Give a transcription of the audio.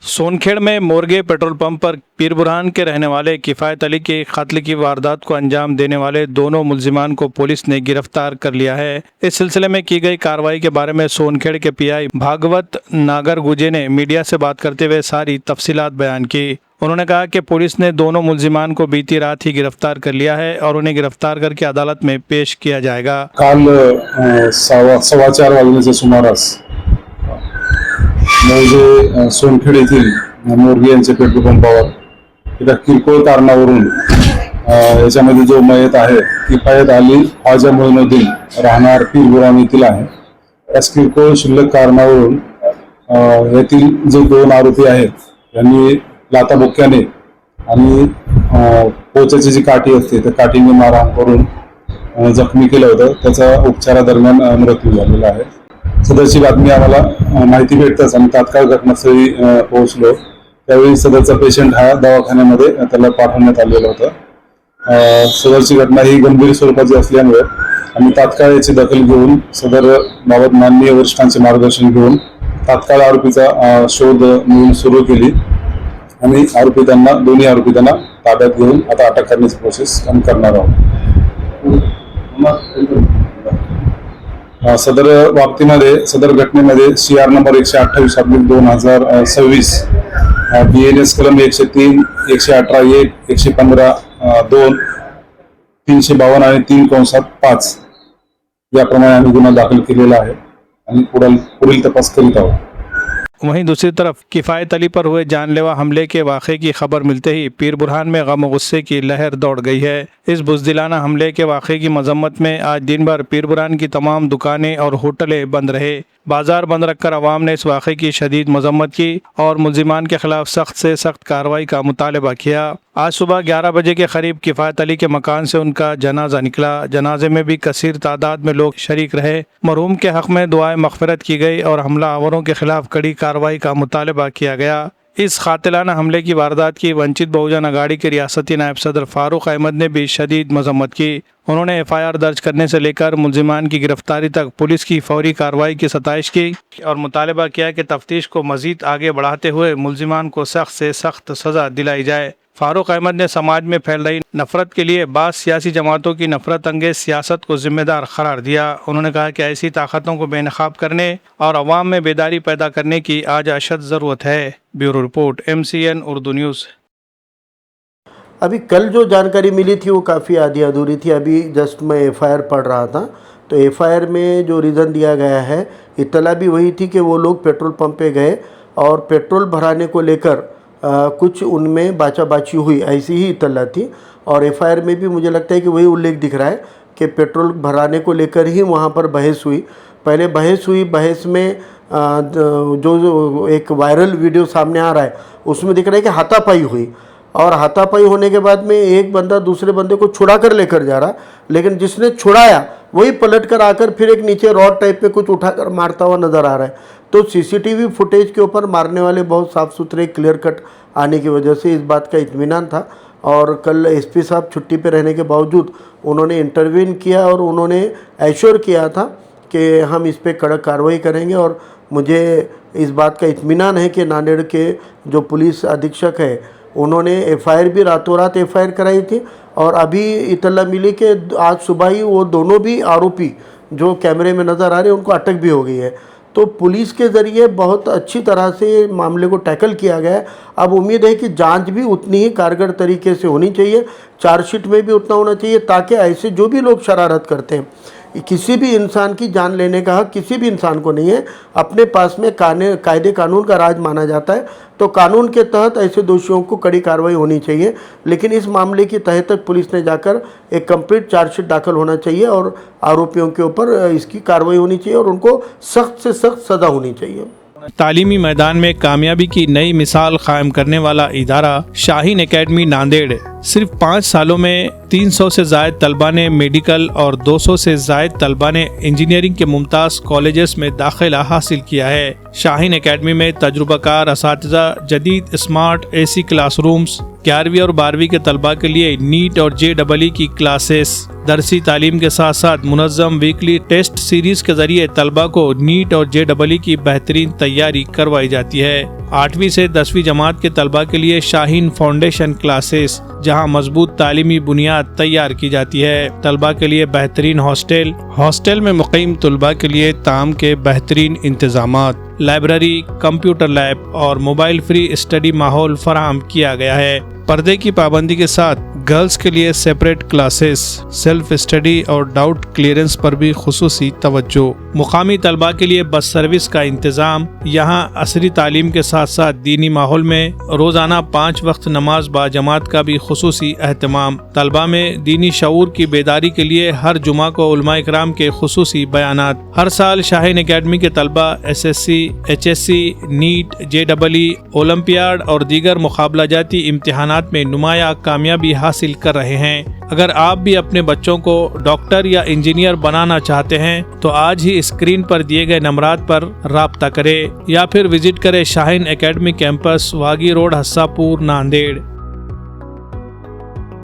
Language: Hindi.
सोनखेड़ में मोरगे पेट्रोल पंप पर पीर बुरहान के रहने वाले किफ़ायत अली के कत्ल की वारदात को अंजाम देने वाले दोनों मुल्जिमान को पुलिस ने गिरफ्तार कर लिया है। इस सिलसिले में की गई कार्रवाई के बारे में सोनखेड़ के पीआई भागवत नागर गुजे ने मीडिया से बात करते हुए सारी तफसीलात बयान की। उन्होंने कहा कि पुलिस ने दोनों मुल्जिमान को बीती रात ही गिरफ्तार कर लिया है और उन्हें गिरफ्तार करके अदालत में पेश किया जाएगा। काल 4:15 वाजण्याच्या सुमारास मौजे सोनखेड येथील मोरगे यांच्या पेट्रोल पंपावर एका किरकोळ कारणावरून याच्यामध्ये जो मयत आहे किफायत अली ख्वाजा मोइनुद्दीन राहणार पीर बुरहान येथील आहे। त्याच किरकोळ शिल्लक कारणावरून यातील जे दोन आरोपी आहेत यांनी लाथाबुक्क्याने आणि पोचाची जी काठी असते त्या काठीने मारहाण करून जखमी केलं होतं। त्याचा उपचारादरम्यान मृत्यू झालेला आहे। सदरची बातमी आम्हाला माहिती भेटताच आम्ही तात्काळ घटनास्थळी पोहोचलो। त्यावेळी सदरचा पेशंट हा दवाखान्यामध्ये त्याला पाठवण्यात आलेला होता। सदरची घटना ही गंभीर स्वरूपाची असल्यामुळे आम्ही तात्काळ याची दखल घेऊन सदर बाबत माननीय वरिष्ठांचे मार्गदर्शन घेऊन तात्काळ आरोपीचा शोध मोहीम सुरू केली आणि दोन्ही आरोपींना ताब्यात घेऊन आता अटक करण्याची प्रोसेस करणार आहोत। सदर बाबतीमध्ये सदर घटनेमध्ये CR नंबर 128/2026 BNS कलम 103, 118(1), 115(2), 352 आणि 3/5 याप्रमाणे आम्ही गुन्हा दाखल केलेला आहे आणि पुढील तपास करीत आहोत। वहीं दूसरी तरफ किफ़ायत अली पर हुए जानलेवा हमले के वाक़े की खबर मिलते ही पीर बुरहान में गम और गुस्से की लहर दौड़ गई है। इस बुज़दिलाना हमले के वाक़े की मजम्मत में आज दिन भर पीर बुरहान की तमाम दुकानें और होटलें बंद रहे। बाजार बंद रखकर अवाम ने इस वाक़े की शदीद मजम्मत की और मुल्जिमान के खिलाफ सख्त से सख्त कार्रवाई का मुतालबा किया। आज सुबह 11 बजे के करीब किफ़ायत अली के मकान से उनका जनाजा निकला। जनाजे में भी कसीर तादाद में लोग शरीक रहे। मरहूम के हक़ में दुआए मग़फ़िरत की गई और हमलावरों के खिलाफ कड़ी कार्रवाई का मुतालबा किया गया। इस कातिलाना हमले की वारदात की वंचित बहुजन अघाड़ी के रियासती नायब सदर फारूक अहमद ने भी शदीद मजम्मत की। उन्होंने FIR दर्ज करने से लेकर मुल्जिमान की गिरफ्तारी तक पुलिस की फौरी कार्रवाई की सताइश की और मुतालबा किया कि तफ्तीश को मजीद आगे बढ़ाते हुए मुल्जिमान को सख्त से सख्त सज़ा दिलाई जाए। फारूक अहमद ने समाज में फैल रही नफरत के लिए बाज़ सियासी जमातों की नफरत अंगेज सियासत को जिम्मेदार करार दिया। उन्होंने कहा कि ऐसी ताकतों को बेनकाब करने और अवाम में बेदारी पैदा करने की आज अशद ज़रूरत है। Bureau report MCN Urdu news. अभी कल जो जानकारी मिली थी वो काफ़ी आधी अधूरी थी। अभी जस्ट मैं FIR पढ़ रहा था तो FIR में जो रीज़न दिया गया है, इत्तला भी वही थी कि वो लोग पेट्रोल पंप पे गए और पेट्रोल भराने को लेकर कुछ उनमें बाचाबाची हुई, ऐसी ही इत्तला थी। और FIR में भी मुझे लगता है कि वही उल्लेख दिख रहा है कि पेट्रोल भराने को लेकर ही वहाँ पर बहस हुई। पहले बहस हुई, बहस में जो एक वायरल वीडियो सामने आ रहा है उसमें दिख रहा है कि हाथापाई हुई और हाथापाई होने के बाद में एक बंदा दूसरे बंदे को छुड़ा कर लेकर जा रहा, लेकिन जिसने छुड़ाया वही पलट कर आकर फिर एक नीचे रॉड टाइप पे कुछ उठाकर मारता हुआ नज़र आ रहा है। तो CCTV फुटेज के ऊपर मारने वाले बहुत साफ़ सुथरे क्लियर कट आने की वजह से इस बात का इत्मीनान था। और कल SP साहब छुट्टी पे रहने के बावजूद उन्होंने इंटरवीन किया और उन्होंने एश्योर किया था कि हम इस पर कड़क कार्रवाई करेंगे। और मुझे इस बात का इत्मीनान है कि नांदेड़ के जो पुलिस अधीक्षक है उन्होंने FIR भी रातों रात FIR कराई थी और अभी इत्तला मिली कि आज सुबह ही वो दोनों भी आरोपी जो कैमरे में नज़र आ रहे हैं उनको अटक भी हो गई है। तो पुलिस के ज़रिए बहुत अच्छी तरह से मामले को टैकल किया गया है। अब उम्मीद है कि जांच भी उतनी ही कारगर तरीके से होनी चाहिए, चार्जशीट में भी उतना होना चाहिए ताकि ऐसे जो भी लोग शरारत करते हैं, किसी भी इंसान की जान लेने का हक किसी भी इंसान को नहीं है। अपने पास में कायदे कानून का राज माना जाता है, तो कानून के तहत ऐसे दोषियों को कड़ी कार्रवाई होनी चाहिए। लेकिन इस मामले की तह तक पुलिस ने जाकर एक कंप्लीट चार्जशीट दाखिल होना चाहिए और आरोपियों के ऊपर इसकी कार्रवाई होनी चाहिए और उनको सख्त से सख्त सज़ा होनी चाहिए। तालीमी मैदान में कामयाबी की नई मिसाल कायम करने वाला इदारा शाहीन एकेडमी नांदेड़ सिर्फ 5 सालों में 300 से ज़ायद तलबा ने मेडिकल और 200 से ज़ायद तलबा ने इंजीनियरिंग के मुमताज़ कॉलेजेस में दाखिला हासिल किया है। शाहीन एकेडमी में तजुर्बाकार असातिज़ा, जदीद स्मार्ट AC क्लासरूम्स, 11वीं और 12वीं के तलबा के लिए नीट और JEE की क्लासेस, दरसी तालीम के साथ साथ मुनज़्ज़म वीकली टेस्ट सीरीज के जरिए तलबा को नीट और JEE की बेहतरीन तैयारी करवाई जाती है। 8वीं से 10वीं जमात के तलबा के लिए शाहीन फाउंडेशन क्लासेस, जहां मजबूत तालीमी बुनियाद तैयार की जाती है। तलबा के लिए बेहतरीन हॉस्टल में मुक़ीम तलबा के लिए ताम के बेहतरीन इंतजामात, लाइब्रेरी, कंप्यूटर लैब और मोबाइल फ्री स्टडी माहौल फराहम किया गया है। पर्दे की पाबंदी के साथ गर्ल्स के लिए सेपरेट क्लासेस, सेल्फ स्टडी और डाउट क्लियरेंस पर भी खुसूसी तवज्जो। मुकामी तलबा के लिए बस सर्विस का इंतज़ाम। यहाँ असरी तालीम के साथ साथ दीनी माहौल में रोज़ाना 5 वक्त नमाज बाजमात का भी खुसूसी एहतमाम। तलबा में दीनी शऊर की बेदारी के लिए हर जुमा को उलमा इकराम के खुसूसी बयानात। हर साल शाहीन एकेडमी के तलबा SSC, HSC, NEET, JEE, olympiad और दीगर मुकाबला जाती इम्तिहानात में नुमाया कामयाबी हासिल कर रहे हैं। अगर आप भी अपने बच्चों को डॉक्टर या इंजीनियर बनाना चाहते हैं तो आज ही स्क्रीन पर दिए गए नंबरात पर राब्ता करें या फिर विजिट करें Shaheen academy campus, वागी road, हस्सापुर, Nanded.